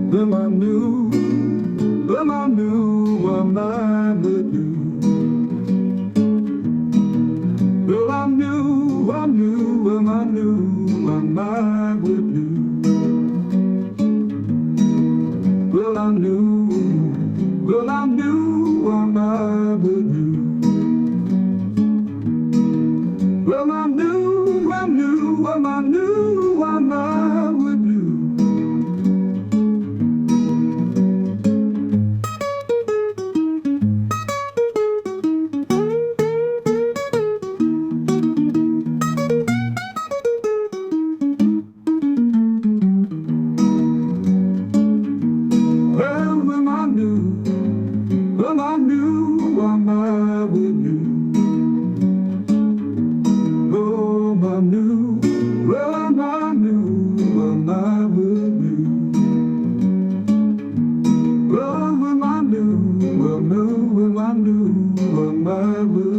Well, I knew, well, I knew I'm not with you. Well, I knew, well, I knew I'm not with you. Well, I knew, well, I knew I'm not with you. Well, I knew, I knew, well, I knew I'm not with you. Well, I knew I'm not with you. Oh, I knew, well, I knew I'm not with you. Well, I knew, well, I knew I'm not with you.